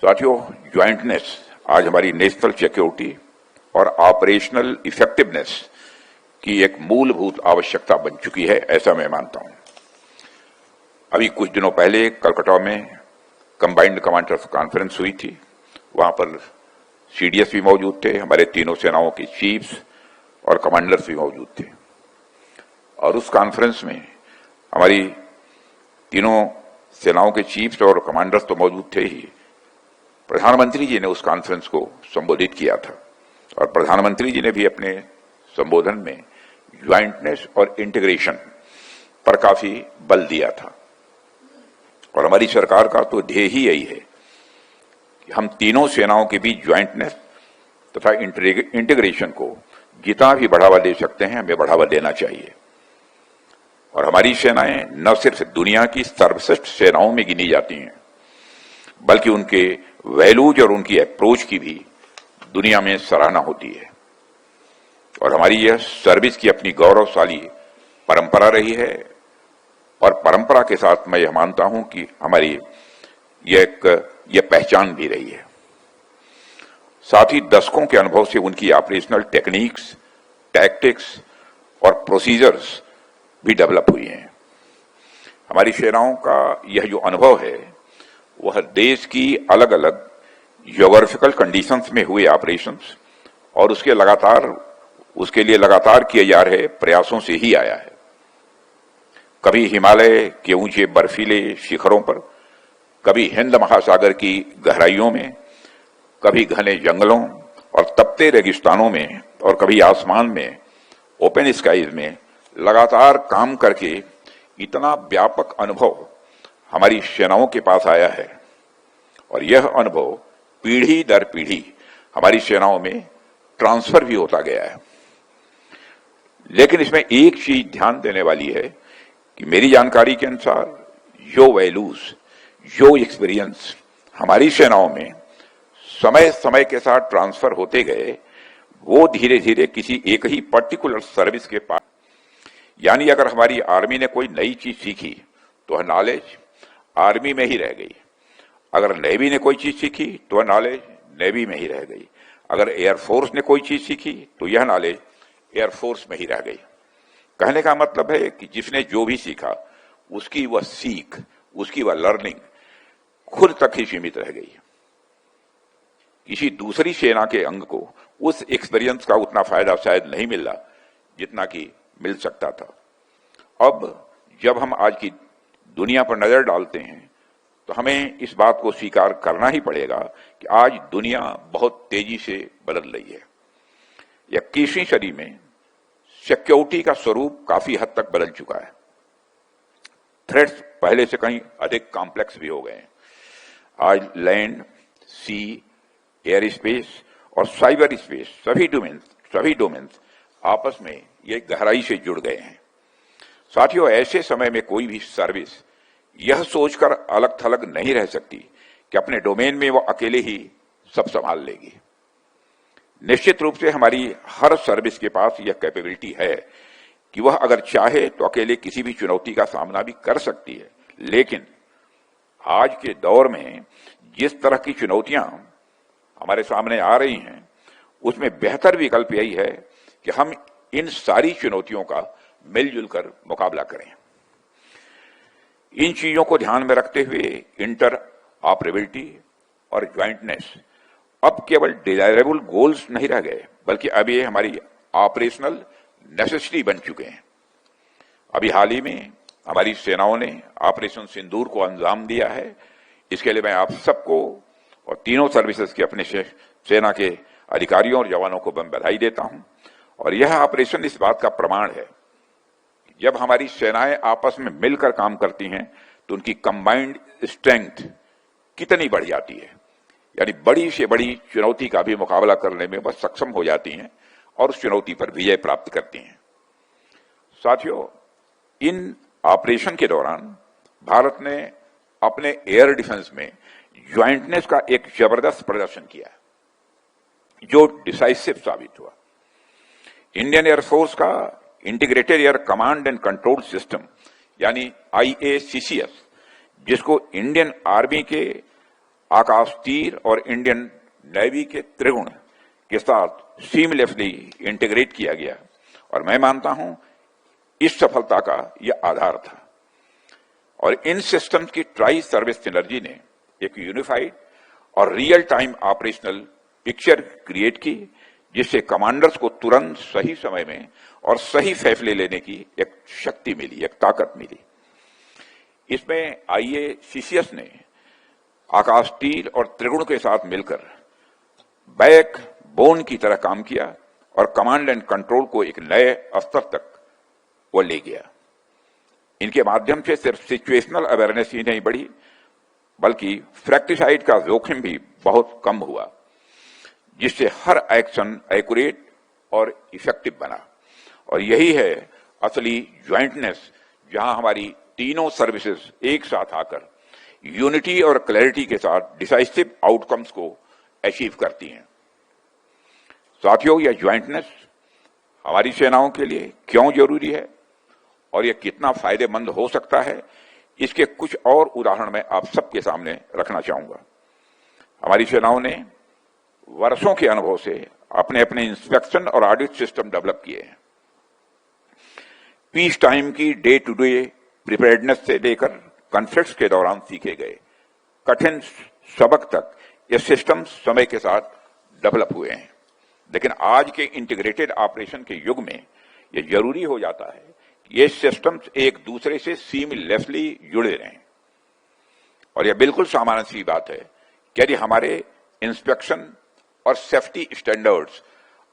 साथियों, ज्वाइंटनेस आज हमारी नेशनल सिक्योरिटी और ऑपरेशनल इफेक्टिवनेस की एक मूलभूत आवश्यकता बन चुकी है, ऐसा मैं मानता हूं। अभी कुछ दिनों पहले कलकत्ता में कंबाइंड कमांडर्स कॉन्फ्रेंस हुई थी। वहां पर सीडीएस भी मौजूद थे, हमारे तीनों सेनाओं के चीफ्स और कमांडर्स भी मौजूद थे। और उस कॉन्फ्रेंस में हमारी तीनों सेनाओं के चीफ्स और कमांडर्स तो मौजूद थे ही, प्रधानमंत्री जी ने उस कॉन्फ्रेंस को संबोधित किया था और प्रधानमंत्री जी ने भी अपने संबोधन में ज्वाइंटनेस और इंटीग्रेशन पर काफी बल दिया था। और हमारी सरकार का तो ध्येय ही यही है कि हम तीनों सेनाओं के बीच ज्वाइंटनेस तथा इंटीग्रेशन को जितना भी बढ़ावा दे सकते हैं हमें बढ़ावा देना चाहिए। और हमारी सेनाएं न सिर्फ दुनिया की सर्वश्रेष्ठ सेनाओं में गिनी जाती हैं, बल्कि उनके वैल्यूज और उनकी अप्रोच की भी दुनिया में सराहना होती है। और हमारी यह सर्विस की अपनी गौरवशाली परंपरा रही है और परंपरा के साथ मैं यह मानता हूं कि हमारी यह पहचान भी रही है। साथ ही दशकों के अनुभव से उनकी ऑपरेशनल टेक्निक्स, टैक्टिक्स और प्रोसीजर्स भी डेवलप हुई हैं। हमारी सेनाओं का यह जो अनुभव है वह देश की अलग अलग ज्योग्राफिकल कंडीशंस में हुए ऑपरेशंस और उसके लिए लगातार किए जा रहे प्रयासों से ही आया है। कभी हिमालय के ऊंचे बर्फीले शिखरों पर, कभी हिंद महासागर की गहराइयों में, कभी घने जंगलों और तपते रेगिस्तानों में, और कभी आसमान में ओपन स्काईज में लगातार काम करके इतना व्यापक अनुभव हमारी सेनाओं के पास आया है। और यह अनुभव पीढ़ी दर पीढ़ी हमारी सेनाओं में ट्रांसफर भी होता गया है। लेकिन इसमें एक चीज ध्यान देने वाली है कि मेरी जानकारी के अनुसार जो वैल्यूज, जो एक्सपीरियंस हमारी सेनाओं में समय समय के साथ ट्रांसफर होते गए, वो धीरे धीरे किसी एक ही पर्टिकुलर सर्विस के पास, यानी अगर हमारी आर्मी ने कोई नई चीज सीखी तो वह नॉलेज आर्मी में ही रह गई। अगर नेवी ने कोई चीज सीखी तो वह नॉलेज नेवी में ही रह गई। अगर एयरफोर्स ने कोई चीज सीखी तो यह नॉलेज एयरफोर्स में ही रह गई। कहने का मतलब है कि जिसने जो भी सीखा उसकी वह सीख, उसकी वह लर्निंग खुद तक ही सीमित रह गई। किसी दूसरी सेना के अंग को उस एक्सपीरियंस का उतना फायदा शायद नहीं मिला जितना कि मिल सकता था। अब जब हम आज की दुनिया पर नजर डालते हैं तो हमें इस बात को स्वीकार करना ही पड़ेगा कि आज दुनिया बहुत तेजी से बदल रही है। 21वीं सदी में सिक्योरिटी का स्वरूप काफी हद तक बदल चुका है। थ्रेट्स पहले से कहीं अधिक कॉम्प्लेक्स भी हो गए हैं। आज लैंड, सी, एयर स्पेस और साइबर स्पेस सभी डोमेन्स आपस में ये गहराई से जुड़ गए हैं। साथियों, ऐसे समय में कोई भी सर्विस यह सोचकर अलग थलग नहीं रह सकती कि अपने डोमेन में वो अकेले ही सब संभाल लेगी। निश्चित रूप से हमारी हर सर्विस के पास यह कैपेबिलिटी है कि वह अगर चाहे तो अकेले किसी भी चुनौती का सामना भी कर सकती है। लेकिन आज के दौर में जिस तरह की चुनौतियां हमारे सामने आ रही हैं, उसमें बेहतर विकल्प यही है कि हम इन सारी चुनौतियों का मिलजुल कर मुकाबला करें। इन चीजों को ध्यान में रखते हुए इंटर ऑपरेबिलिटी और ज्वाइंटनेस अब केवल डिजायरेबल गोल्स नहीं रह गए, बल्कि अब ये हमारी ऑपरेशनल नेसेसिटी बन चुके हैं। अभी हाल ही में हमारी सेनाओं ने ऑपरेशन सिंदूर को अंजाम दिया है। इसके लिए मैं आप सबको और तीनों सर्विसेज के अपने सेना के अधिकारियों और जवानों को मैं बधाई देता हूं। और यह ऑपरेशन इस बात का प्रमाण है कि जब हमारी सेनाएं आपस में मिलकर काम करती हैं तो उनकी कंबाइंड स्ट्रेंथ कितनी बढ़ जाती है, यानी बड़ी से बड़ी चुनौती का भी मुकाबला करने में वह सक्षम हो जाती हैं और उस चुनौती पर विजय प्राप्त करती हैं। साथियों, इन ऑपरेशन के दौरान भारत ने अपने एयर डिफेंस में ज्वाइंटनेस का एक जबरदस्त प्रदर्शन किया जो डिसाइसिव साबित हुआ। इंडियन एयरफोर्स का integrated air command and control system यानी IACCS, जिसको इंडियन आर्मी के आकाश तीर और इंडियन नेवी के त्रिगुण के साथ सीमलेसली इंटीग्रेट किया गया और मैं मानता हूं इस सफलता का यह आधार था। और इन सिस्टम्स की ट्राई सर्विस सिनर्जी ने एक यूनिफाइड और real time operational picture create की, जिससे कमांडर्स को तुरंत सही समय में और सही फैसले लेने की एक शक्ति मिली, एक ताकत मिली। इसमें IACCS ने आकाश तीर और त्रिगुण के साथ मिलकर बैक बोन की तरह काम किया और कमांड एंड कंट्रोल को एक नए स्तर तक वो ले गया। इनके माध्यम से सिर्फ सिचुएशनल अवेयरनेस ही नहीं बढ़ी, बल्कि फ्रैक्टिसाइड का जोखिम भी बहुत कम हुआ, जिससे हर एक्शन एक्यूरेट और इफेक्टिव बना। और यही है असली ज्वाइंटनेस, जहां हमारी तीनों सर्विसेज एक साथ आकर यूनिटी और क्लैरिटी के साथ डिसाइसिव आउटकम्स को अचीव करती हैं। साथियों, यह ज्वाइंटनेस हमारी सेनाओं के लिए क्यों जरूरी है और यह कितना फायदेमंद हो सकता है, इसके कुछ और उदाहरण मैं आप सबके सामने रखना चाहूंगा। हमारी सेनाओं ने वर्षों के अनुभव से अपने अपने इंस्पेक्शन और ऑडिट सिस्टम डेवलप किए हैं। पीस टाइम की डे टू डे प्रिपेयर्डनेस से लेकर कॉन्फ्लिक्ट्स के दौरान सीखे गए कठिन सबक तक ये सिस्टम समय के साथ डेवलप हुए हैं। लेकिन आज के इंटीग्रेटेड ऑपरेशन के युग में यह जरूरी हो जाता है कि ये सिस्टम्स एक दूसरे से सीमलेसली जुड़े रहें। और यह बिल्कुल सामान्य सी बात है कि यदि हमारे इंस्पेक्शन और सेफ्टी स्टैंडर्ड्स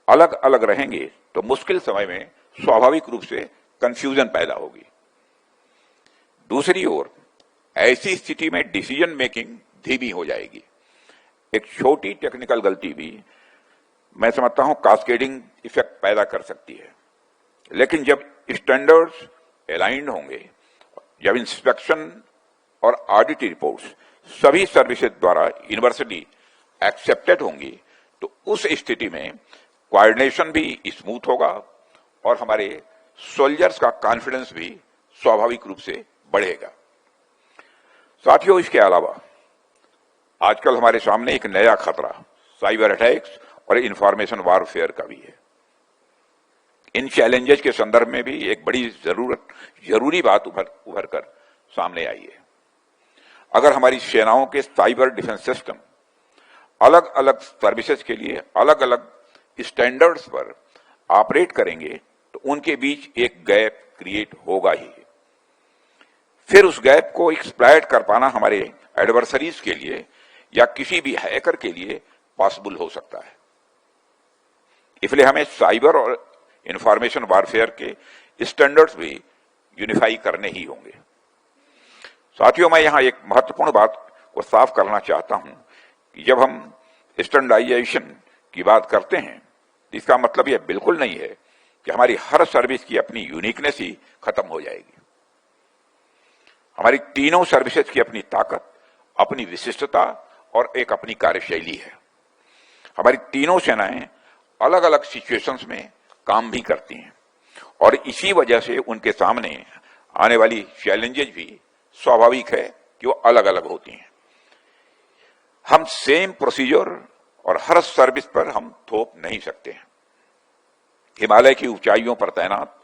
अलग अलग रहेंगे तो मुश्किल समय में स्वाभाविक रूप से कंफ्यूजन पैदा होगी। दूसरी ओर ऐसी स्थिति में डिसीजन मेकिंग धीमी हो जाएगी। एक छोटी टेक्निकल गलती भी मैं समझता हूं कास्केडिंग इफेक्ट पैदा कर सकती है। लेकिन जब स्टैंडर्ड्स अलाइंड होंगे, जब इंस्पेक्शन और ऑडिट रिपोर्ट्स सभी सर्विसेज द्वारा यूनिवर्सली एक्सेप्टेड होंगी, तो उस स्थिति में कोऑर्डिनेशन भी स्मूथ होगा और हमारे सोल्जर्स का कॉन्फिडेंस भी स्वाभाविक रूप से बढ़ेगा। साथियों, इसके अलावा आजकल हमारे सामने एक नया खतरा साइबर अटैक्स और इंफॉर्मेशन वारफेयर का भी है। इन चैलेंजेस के संदर्भ में भी एक बड़ी जरूरी बात उभर कर सामने आई है। अगर हमारी सेनाओं के साइबर डिफेंस सिस्टम अलग अलग सर्विसेज के लिए अलग अलग स्टैंडर्ड्स पर ऑपरेट करेंगे तो उनके बीच एक गैप क्रिएट होगा ही। फिर उस गैप को एक्सप्लॉइट कर पाना हमारे एडवर्सरीज के लिए या किसी भी हैकर के लिए पॉसिबल हो सकता है। इसलिए हमें साइबर और इंफॉर्मेशन वारफेयर के स्टैंडर्ड्स भी यूनिफाई करने ही होंगे। साथियों, मैं यहां एक महत्वपूर्ण बात को साफ करना चाहता हूं कि जब हम स्टैंडर्डाइजेशन की बात करते हैं, इसका मतलब यह बिल्कुल नहीं है कि हमारी हर सर्विस की अपनी यूनिकनेस ही खत्म हो जाएगी। हमारी तीनों सर्विसेज की अपनी ताकत, अपनी विशिष्टता और एक अपनी कार्यशैली है। हमारी तीनों सेनाएं अलग अलग सिचुएशंस में काम भी करती हैं और इसी वजह से उनके सामने आने वाली चैलेंजेस भी स्वाभाविक है कि वो अलग अलग होती हैं। हम सेम प्रोसीजर और हर सर्विस पर हम थोप नहीं सकते हैं। हिमालय की ऊंचाइयों पर तैनात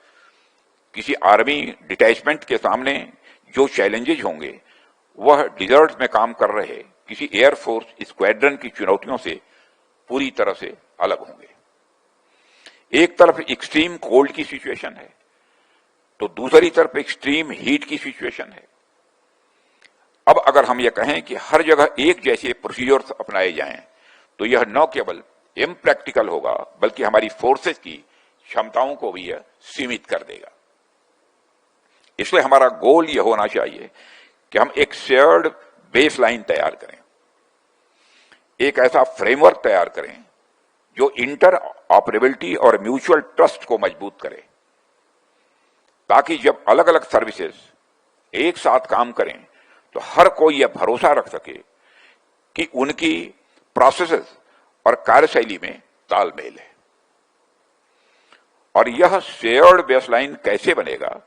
किसी आर्मी डिटैचमेंट के सामने जो चैलेंजेज होंगे, वह डिजर्ट में काम कर रहे किसी एयरफोर्स स्क्वाड्रन की चुनौतियों से पूरी तरह से अलग होंगे। एक तरफ एक्सट्रीम कोल्ड की सिचुएशन है तो दूसरी तरफ एक्सट्रीम हीट की सिचुएशन है। अब अगर हम यह कहें कि हर जगह एक जैसे प्रोसीजर्स अपनाए जाएं, तो यह न केवल इम्प्रैक्टिकल होगा बल्कि हमारी फोर्सेस की क्षमताओं को भी यह सीमित कर देगा। इसलिए हमारा गोल यह होना चाहिए कि हम एक शेयर्ड बेसलाइन तैयार करें, एक ऐसा फ्रेमवर्क तैयार करें जो इंटर ऑपरेबिलिटी और म्यूचुअल ट्रस्ट को मजबूत करे, ताकि जब अलग अलग सर्विसेज एक साथ काम करें तो हर कोई यह भरोसा रख सके कि उनकी प्रोसेसेस और कार्यशैली में तालमेल है। और यह शेयर्ड बेसलाइन कैसे बनेगा,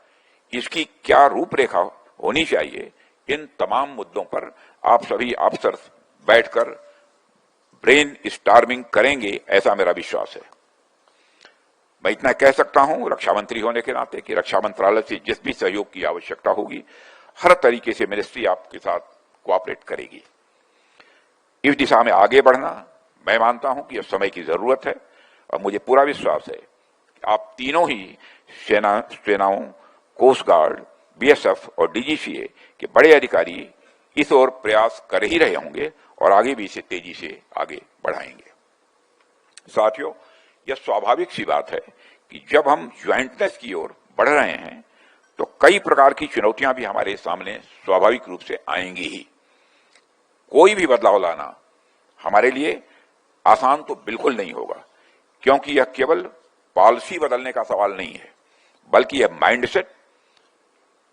इसकी क्या रूपरेखा होनी चाहिए, इन तमाम मुद्दों पर आप सभी अफसर्स बैठकर ब्रेन स्टार्मिंग करेंगे, ऐसा मेरा विश्वास है। मैं इतना कह सकता हूं रक्षा मंत्री होने के नाते कि रक्षा मंत्रालय से जिस भी सहयोग की आवश्यकता होगी, हर तरीके से मिनिस्ट्री आपके साथ कोऑपरेट करेगी। इस दिशा में आगे बढ़ना मैं मानता हूं कि अब समय की जरूरत है, और मुझे पूरा विश्वास है कि आप तीनों ही सेनाओं, कोस्ट गार्ड, बीएसएफ और डीजीसीए के बड़े अधिकारी इस ओर प्रयास कर ही रहे होंगे और आगे भी इसे तेजी से आगे बढ़ाएंगे। साथियों, यह स्वाभाविक सी बात है कि जब हम ज्वाइंटनेस की ओर बढ़ रहे हैं तो कई प्रकार की चुनौतियां भी हमारे सामने स्वाभाविक रूप से आएंगी ही। कोई भी बदलाव लाना हमारे लिए आसान तो बिल्कुल नहीं होगा, क्योंकि यह केवल पॉलिसी बदलने का सवाल नहीं है, बल्कि यह माइंडसेट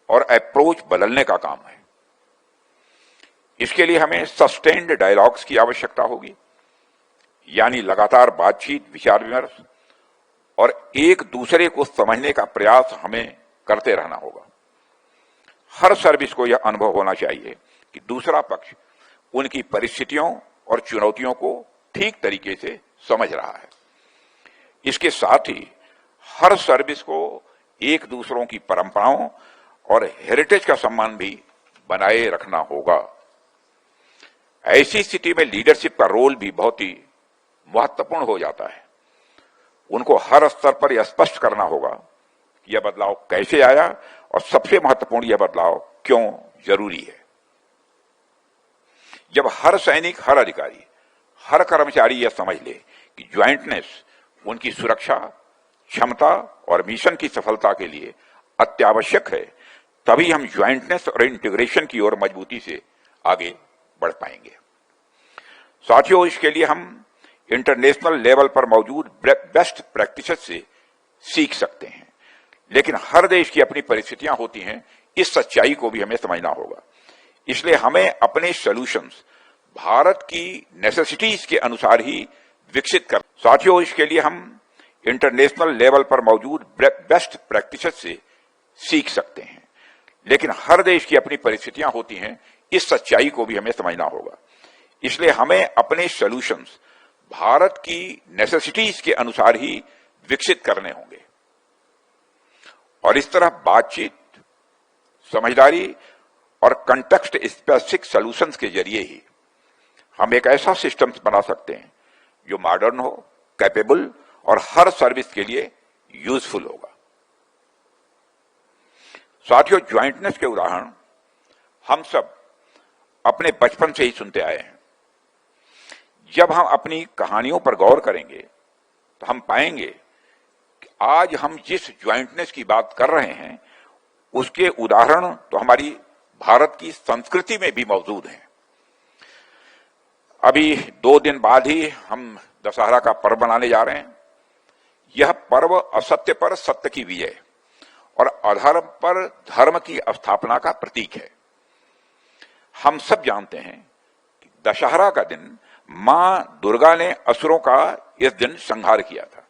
और अप्रोच बदलने का काम है। इसके लिए हमें सस्टेन्ड डायलॉग्स की आवश्यकता होगी, यानी लगातार बातचीत, विचार विमर्श और एक दूसरे को समझने का प्रयास हमें करते रहना होगा। हर सर्विस को यह अनुभव होना चाहिए कि दूसरा पक्ष उनकी परिस्थितियों और चुनौतियों को ठीक तरीके से समझ रहा है। इसके साथ ही हर सर्विस को एक दूसरों की परंपराओं और हेरिटेज का सम्मान भी बनाए रखना होगा। ऐसी स्थिति में लीडरशिप का रोल भी बहुत ही महत्वपूर्ण हो जाता है। उनको हर स्तर पर यह स्पष्ट करना होगा कि यह बदलाव कैसे आया और सबसे महत्वपूर्ण यह बदलाव क्यों जरूरी है। जब हर सैनिक, हर अधिकारी, हर कर्मचारी यह समझ ले कि ज्वाइंटनेस उनकी सुरक्षा, क्षमता और मिशन की सफलता के लिए अत्यावश्यक है, तभी हम ज्वाइंटनेस और इंटीग्रेशन की ओर मजबूती से आगे बढ़ पाएंगे। साथियों, इसके लिए हम इंटरनेशनल लेवल पर मौजूद बेस्ट प्रैक्टिसेस से सीख सकते हैं, लेकिन हर देश की अपनी परिस्थितियां होती हैं। इस सच्चाई को भी हमें समझना होगा। इसलिए हमें अपने सॉल्यूशंस भारत की नेसेसिटीज के अनुसार ही विकसित कर। साथियों, इसके लिए हम इंटरनेशनल लेवल पर मौजूद बेस्ट प्रैक्टिसेस से सीख सकते हैं, लेकिन हर देश की अपनी परिस्थितियां होती हैं। इस सच्चाई को भी हमें समझना होगा। इसलिए हमें अपने सॉल्यूशंस भारत की नेसेसिटीज के अनुसार ही विकसित करने होंगे, और इस तरह बातचीत, समझदारी और कंटेक्स्ट स्पेसिफिक सॉल्यूशंस के जरिए ही हम एक ऐसा सिस्टम बना सकते हैं जो मॉडर्न हो, कैपेबल और हर सर्विस के लिए यूजफुल होगा। साथियों, ज्वाइंटनेस के उदाहरण हम सब अपने बचपन से ही सुनते आए हैं। जब हम अपनी कहानियों पर गौर करेंगे तो हम पाएंगे कि आज हम जिस ज्वाइंटनेस की बात कर रहे हैं उसके उदाहरण तो हमारी भारत की संस्कृति में भी मौजूद हैं। अभी 2 दिन बाद ही हम दशहरा का पर्व मनाने जा रहे हैं। यह पर्व असत्य पर सत्य की विजय और अधर्म पर धर्म की स्थापना का प्रतीक है। हम सब जानते हैं कि दशहरा का दिन मां दुर्गा ने असुरों का इस दिन संहार किया था।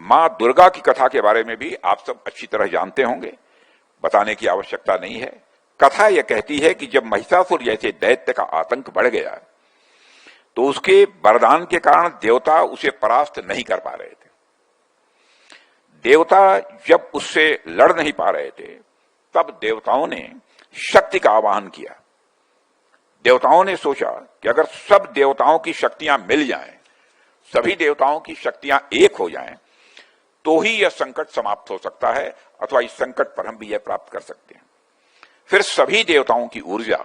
मां दुर्गा की कथा के बारे में भी आप सब अच्छी तरह जानते होंगे, बताने की आवश्यकता नहीं है। कथा यह कहती है कि जब महिषासुर जैसे दैत्य का आतंक बढ़ गया तो उसके वरदान के कारण देवता उसे परास्त नहीं कर पा रहे थे। देवता जब उससे लड़ नहीं पा रहे थे, तब देवताओं ने शक्ति का आवाहन किया। देवताओं ने सोचा कि अगर सब देवताओं की शक्तियां मिल जाएं, सभी देवताओं की शक्तियां एक हो जाएं, तो ही यह संकट समाप्त हो सकता है, अथवा इस संकट पर हम विजय प्राप्त कर सकते हैं। फिर सभी देवताओं की ऊर्जा,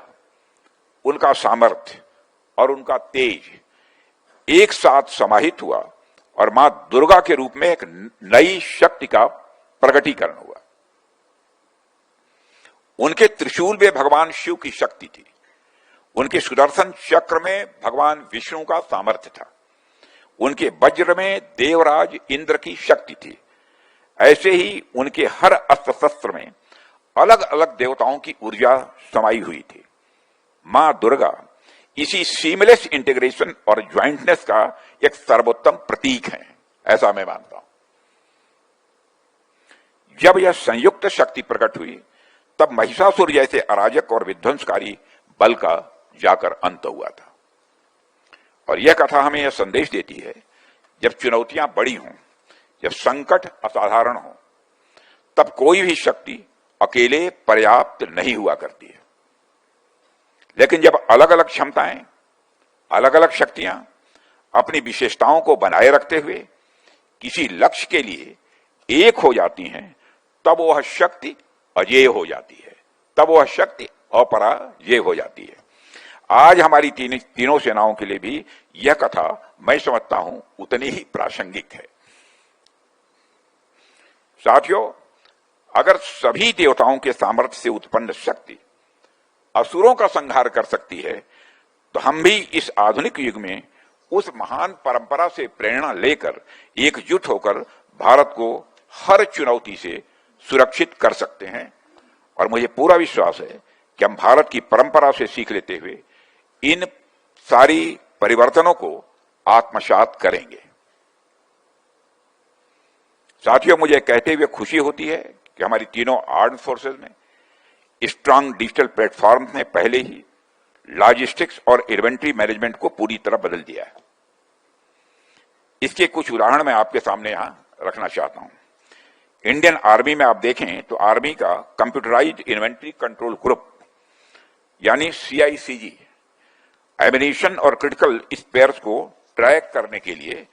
उनका सामर्थ्य और उनका तेज एक साथ समाहित हुआ और मां दुर्गा के रूप में एक नई शक्ति का प्रकटीकरण हुआ। उनके त्रिशूल में भगवान शिव की शक्ति थी, उनके सुदर्शन चक्र में भगवान विष्णु का सामर्थ्य था, उनके वज्र में देवराज इंद्र की शक्ति थी। ऐसे ही उनके हर अस्त्र शस्त्र में अलग अलग देवताओं की ऊर्जा समाई हुई थी। मां दुर्गा इसी सीमलेस इंटीग्रेशन और ज्वाइंटनेस का एक सर्वोत्तम प्रतीक है, ऐसा मैं मानता हूं। जब यह संयुक्त शक्ति प्रकट हुई, तब महिषासुर जैसे अराजक और विध्वंसकारी बल का जाकर अंत हुआ था। और यह कथा हमें यह संदेश देती है, जब चुनौतियां बड़ी हों, जब संकट असाधारण हो, तब कोई भी शक्ति अकेले पर्याप्त नहीं हुआ करती है। लेकिन जब अलग अलग क्षमताएं, अलग अलग शक्तियां अपनी विशेषताओं को बनाए रखते हुए किसी लक्ष्य के लिए एक हो जाती हैं, तब वह शक्ति अजेय हो जाती है, तब वह शक्ति अपराजेय हो जाती है। आज हमारी तीनों सेनाओं के लिए भी यह कथा मैं समझता हूं उतनी ही प्रासंगिक है। साथियों, अगर सभी देवताओं के सामर्थ्य से उत्पन्न शक्ति असुरों का संहार कर सकती है, तो हम भी इस आधुनिक युग में उस महान परंपरा से प्रेरणा लेकर एकजुट होकर भारत को हर चुनौती से सुरक्षित कर सकते हैं। और मुझे पूरा विश्वास है कि हम भारत की परंपरा से सीख लेते हुए इन सारी परिवर्तनों को आत्मसात करेंगे। साथियों, मुझे कहते हुए खुशी होती है कि हमारी तीनों आर्म्ड फोर्सेज में स्ट्रांग डिजिटल प्लेटफॉर्म ने पहले ही लॉजिस्टिक्स और इन्वेंट्री मैनेजमेंट को पूरी तरह बदल दिया है। इसके कुछ उदाहरण मैं आपके सामने यहां रखना चाहता हूं। इंडियन आर्मी में आप देखें तो आर्मी का कंप्यूटराइज्ड इन्वेंट्री कंट्रोल ग्रुप यानी CICG एमिनेशन और क्रिटिकल स्पेयर्स को ट्रैक करने के लिए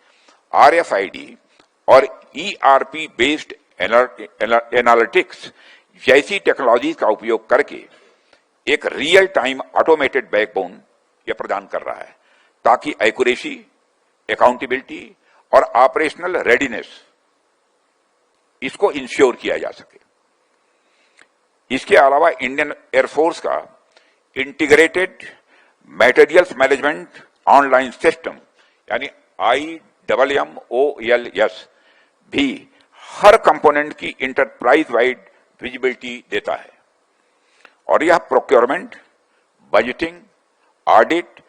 RFID और ERP बेस्ड एनालिटिक्स जैसी टेक्नोलॉजी का उपयोग करके एक रियल टाइम ऑटोमेटेड बैकबोन यह प्रदान कर रहा है, ताकि एक्यूरेसी, अकाउंटेबिलिटी और ऑपरेशनल रेडीनेस इसको इंश्योर किया जा सके। इसके अलावा इंडियन एयरफोर्स का integrated materials management online system यानी IMMOLS भी हर कंपोनेंट की इंटरप्राइज वाइड विजिबिलिटी देता है और यह प्रोक्योरमेंट, बजटिंग, ऑडिट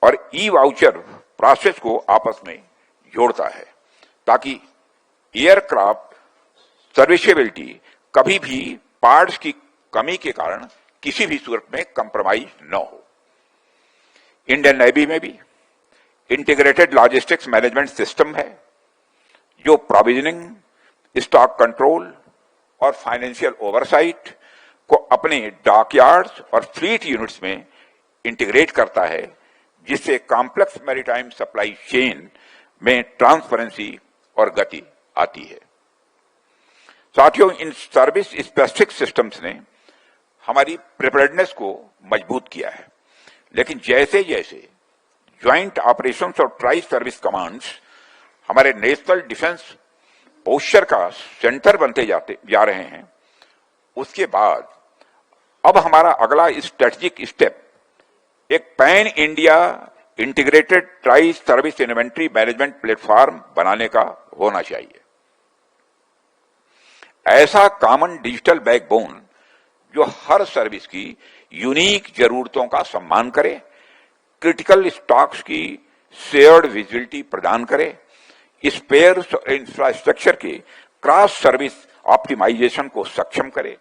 और ई-वाउचर प्रोसेस को आपस में जोड़ता है, ताकि एयरक्राफ्ट सर्विसेबिलिटी कभी भी पार्ट्स की कमी के कारण किसी भी सूरत में कंप्रोमाइज न हो। इंडियन नेवी में भी इंटीग्रेटेड लॉजिस्टिक्स मैनेजमेंट सिस्टम है, जो प्रोविजनिंग, स्टॉक कंट्रोल और फाइनेंशियल ओवरसाइट को अपने डॉकयार्ड्स और फ्लीट यूनिट्स में इंटीग्रेट करता है, जिससे कॉम्प्लेक्स मैरीटाइम सप्लाई चेन में ट्रांसपेरेंसी और गति आती है। साथियों, इन सर्विस स्पेसिफिक सिस्टम्स ने हमारी प्रिपेयर्डनेस को मजबूत किया है, लेकिन जैसे जैसे ज्वाइंट ऑपरेशंस और ट्राई सर्विस कमांड्स हमारे नेशनल डिफेंस पोस्चर का सेंटर बनते जा रहे हैं, उसके बाद अब हमारा अगला स्ट्रेटेजिक स्टेप एक pan India integrated tri service inventory management platform बनाने का होना चाहिए। ऐसा कॉमन डिजिटल बैकबोन जो हर सर्विस की यूनिक जरूरतों का सम्मान करे, क्रिटिकल स्टॉक्स की शेयर्ड विजिबिलिटी प्रदान करे, स्पेयर्स और इंफ्रास्ट्रक्चर के क्रॉस सर्विस ऑप्टिमाइजेशन को सक्षम करे,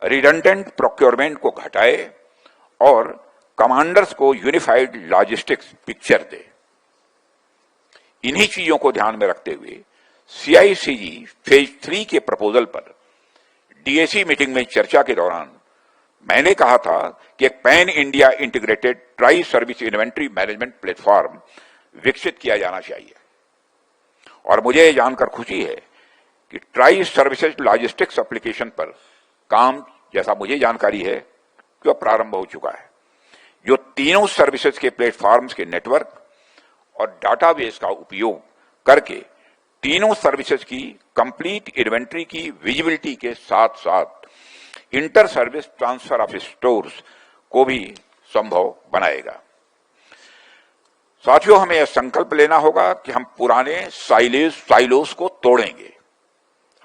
रिडंडेंट प्रोक्योरमेंट को घटाए और कमांडर्स को यूनिफाइड लॉजिस्टिक्स पिक्चर दे। इन्हीं चीजों को ध्यान में रखते हुए CICG फेज 3 के प्रपोजल पर DAC मीटिंग में चर्चा के दौरान मैंने कहा था कि एक pan India integrated tri service inventory management platform विकसित किया जाना चाहिए। और मुझे जानकर खुशी है कि ट्राई सर्विसेज लॉजिस्टिक्स एप्लीकेशन पर काम, जैसा मुझे जानकारी है, जो प्रारंभ हो चुका है, जो तीनों सर्विसेज के प्लेटफॉर्म्स के नेटवर्क और डाटाबेस का उपयोग करके तीनों सर्विसेज की कंप्लीट इन्वेंट्री की विजिबिलिटी के साथ साथ inter service transfer of stores को भी संभव बनाएगा। साथियों, हमें यह संकल्प लेना होगा कि हम पुराने साइलोस को तोड़ेंगे।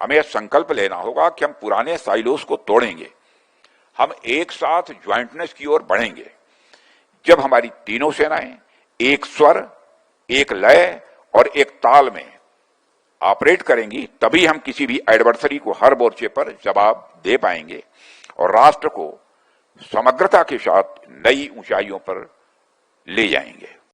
हमें यह संकल्प लेना होगा कि हम पुराने साइलोस को तोड़ेंगे। हम एक साथ ज्वाइंटनेस की ओर बढ़ेंगे। जब हमारी तीनों सेनाएं एक स्वर, एक लय और एक ताल में ऑपरेट करेंगी, तभी हम किसी भी एडवर्सरी को हर मोर्चे पर जवाब दे पाएंगे और राष्ट्र को समग्रता के साथ नई ऊंचाइयों पर ले जाएंगे।